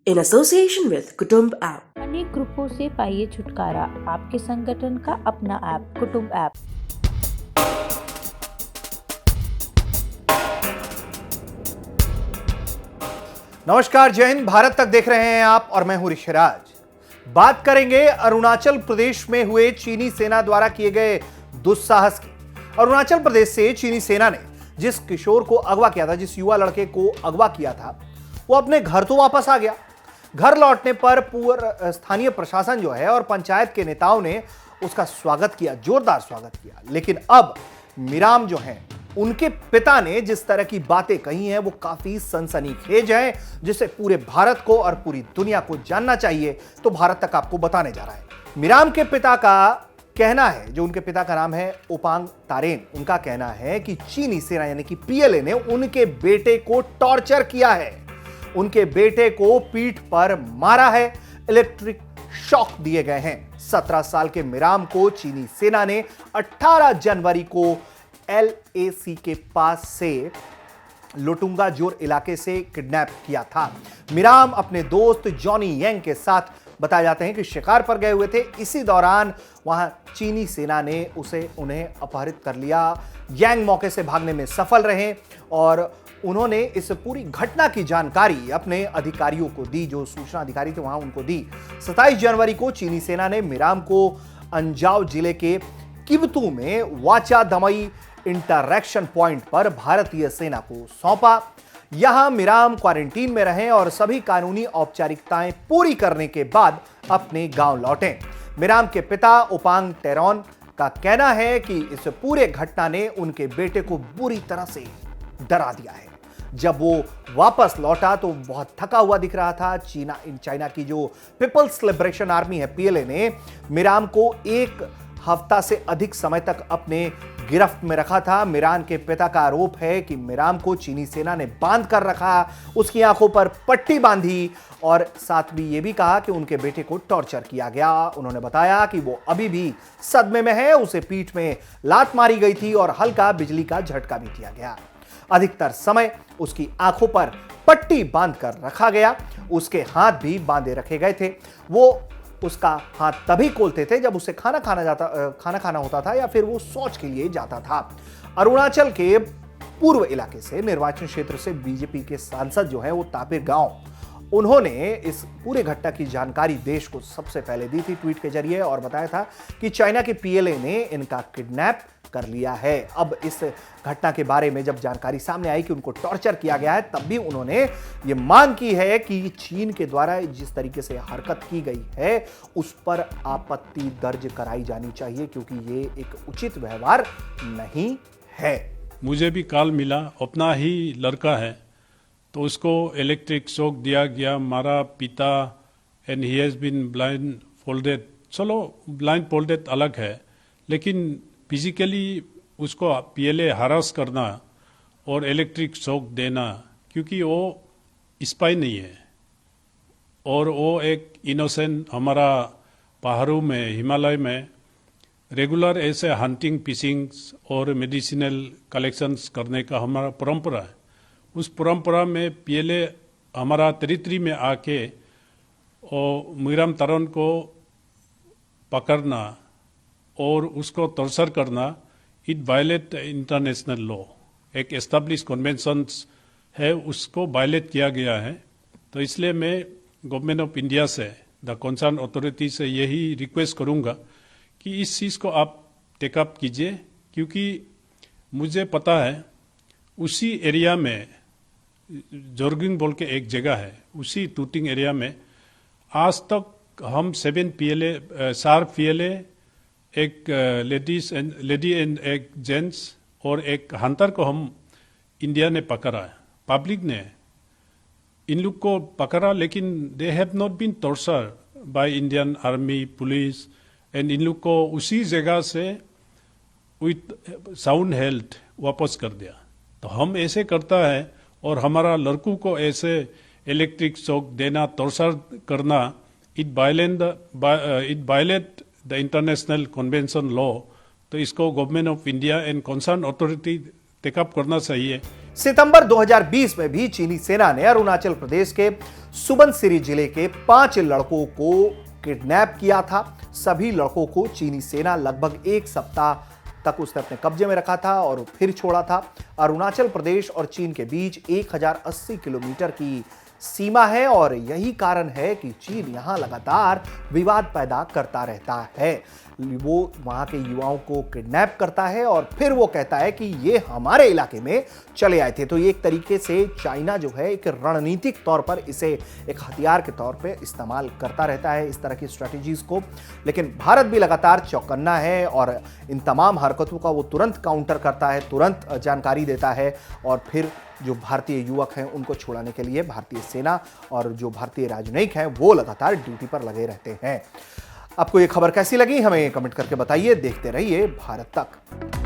in association with Kutumb app. अनेक ग्रुपों से पाइए छुटकारा, आपके संगठन का अपना ऐप कुटुंब ऐप। नमस्कार, जय हिंद। भारत तक देख रहे हैं आप और मैं हूं ऋषिराज। बात करेंगे अरुणाचल प्रदेश में हुए चीनी सेना द्वारा किए गए दुस्साहस की। अरुणाचल प्रदेश से चीनी सेना ने जिस किशोर को अगवा किया था, जिस युवा लड़के को अगवा किया था, वो अपने घर तो वापस आ गया। घर लौटने पर पूर्व स्थानीय प्रशासन जो है और पंचायत के नेताओं ने उसका स्वागत किया, जोरदार स्वागत किया। लेकिन अब मिराम जो हैं, उनके पिता ने जिस तरह की बातें कही हैं वो काफी सनसनीखेज है, जिसे पूरे भारत को और पूरी दुनिया को जानना चाहिए। तो भारत तक आपको बताने जा रहा है। मिराम के पिता का कहना है, जो उनके पिता का नाम है ओपांग तारेन, उनका कहना है कि चीनी सेना यानी कि पीएलए ने उनके बेटे को टॉर्चर किया है, उनके बेटे को पीठ पर मारा है, इलेक्ट्रिक शॉक दिए गए हैं। 17 साल के मिराम को चीनी सेना ने 18 जनवरी को एलएसी के पास से लोटुंगा जोर इलाके से किडनैप किया था। मिराम अपने दोस्त जॉनी यंग के साथ बताए जाते हैं कि शिकार पर गए हुए थे। इसी दौरान वहां चीनी सेना ने उन्हें अपहरित कर लिया। यंग मौके से भागने में सफल रहे और उन्होंने इस पूरी घटना की जानकारी अपने अधिकारियों को दी, जो सूचना अधिकारी थे वहां उनको दी। 27 जनवरी को चीनी सेना ने मिराम को अंजाव जिले के किबतू में वाचा दमई इंटरैक्शन पॉइंट पर भारतीय सेना को सौंपा। यहां मिराम क्वारंटीन में रहे और सभी कानूनी औपचारिकताएं पूरी करने के बाद अपने गांव लौटे। मिराम के पिता ओपांग टेरॉन का कहना है कि इस पूरे घटना ने उनके बेटे को बुरी तरह से डरा दिया है। जब वो वापस लौटा तो बहुत थका हुआ दिख रहा था। चाइना की जो पीपल्स लिबरेशन आर्मी है, पीएलए, ने मिराम को एक हफ्ता से अधिक समय तक अपने गिरफ्त में रखा था। मिराम के पिता का आरोप है कि मिराम को चीनी सेना ने बांध कर रखा, उसकी आंखों पर पट्टी बांधी और साथ भी यह भी कहा कि उनके बेटे को टॉर्चर किया गया। उन्होंने बताया कि वो अभी भी सदमे में है, उसे पीठ में लात मारी गई थी और हल्का बिजली का झटका भी दिया गया। अधिकतर समय उसकी आंखों पर पट्टी बांध कर रखा गया, उसके हाथ भी बांधे रखे गए थे। वो उसका हाथ तभी खोलते थे जब उसे खाना खाना होता था या फिर वो शौच के लिए जाता था। अरुणाचल के पूर्व इलाके से, निर्वाचन क्षेत्र से बीजेपी के सांसद जो है वो तापिर गांव, उन्होंने इस पूरे घटना की जानकारी देश को सबसे पहले दी थी ट्वीट के जरिए और बताया था कि चाइना के पीएलए ने इनका किडनैप कर लिया है। अब इस घटना के बारे में जब जानकारी सामने आई कि उनको टॉर्चर किया गया है, तब भी उन्होंने ये मांग की है कि चीन के द्वारा जिस तरीके से हरकत की गई है उस पर आपत्ति दर्ज कराई जानी चाहिए, क्योंकि ये एक उचित व्यवहार नहीं है। मुझे भी कॉल मिला, अपना ही लड़का है तो उसको इलेक्ट्रिक शॉक दिया गया, मारा पिता, and he has been blindfolded. चलो ब्लाइंड फोल्डेड अलग है, लेकिन फिजिकली उसको पीएलए हरास करना और इलेक्ट्रिक शॉक देना, क्योंकि वो स्पाई नहीं है और वो एक इनोसेंट, हमारा पहाड़ों में, हिमालय में रेगुलर ऐसे हंटिंग, फिशिंग और मेडिसिनल कलेक्शंस करने का हमारा परंपरा है। उस परंपरा में पीएलए हमारा टेरिटरी में आके और मिराम तारोन को पकड़ना और उसको टॉर्चर करना, इट वायलेट इंटरनेशनल लॉ। एक एस्टेब्लिश कन्वेंशंस है, उसको वायलेट किया गया है। तो इसलिए मैं गवर्नमेंट ऑफ इंडिया से, द कंसर्न अथॉरिटी से यही रिक्वेस्ट करूंगा कि इस चीज़ को आप टेकअप कीजिए, क्योंकि मुझे पता है उसी एरिया में जोरगिंग बोल के एक जगह है, उसी टूटिंग एरिया में आज तक हम 7 पीएलए, 4 पीएलए, एक लेडी एंड एक जेंट्स और एक हंटर को हम इंडिया ने पकड़ा है, पब्लिक ने इन लोग को पकड़ा, लेकिन they have not been torture by Indian army, police, and इन लोग को उसी जगह से विथ साउंड हेल्थ वापस कर दिया। तो हम ऐसे करता है और हमारा लड़कों को ऐसे इलेक्ट्रिक शॉक देना, टॉर्चर करना, it violate the international convention law. तो इसको government of India and concern authority take up करना चाहिए। सितंबर 2020 में भी चीनी सेना ने अरुणाचल प्रदेश के सुबनसिरी जिले के 5 लड़कों को किडनैप किया था। सभी लड़कों को चीनी सेना लगभग 1 सप्ताह तक उसने अपने कब्जे में रखा था और फिर छोड़ा था। अरुणाचल प्रदेश और चीन के बीच 1080 किलोमीटर की सीमा है और यही कारण है कि चीन यहां लगातार विवाद पैदा करता रहता है। वो वहां के युवाओं को किडनैप करता है और फिर वो कहता है कि ये हमारे इलाके में चले आए थे। तो ये एक तरीके से चाइना जो है एक रणनीतिक तौर पर इसे एक हथियार के तौर पे इस्तेमाल करता रहता है, इस तरह की स्ट्रैटेजीज को। लेकिन भारत भी लगातार चौकन्ना है और इन तमाम हरकतों का वो तुरंत काउंटर करता है, तुरंत जानकारी देता है और फिर जो भारतीय युवक हैं उनको छुड़ाने के लिए भारतीय सेना और जो भारतीय राजनयिक हैं वो लगातार ड्यूटी पर लगे रहते हैं। आपको ये खबर कैसी लगी हमें कमेंट करके बताइए। देखते रहिए भारत तक।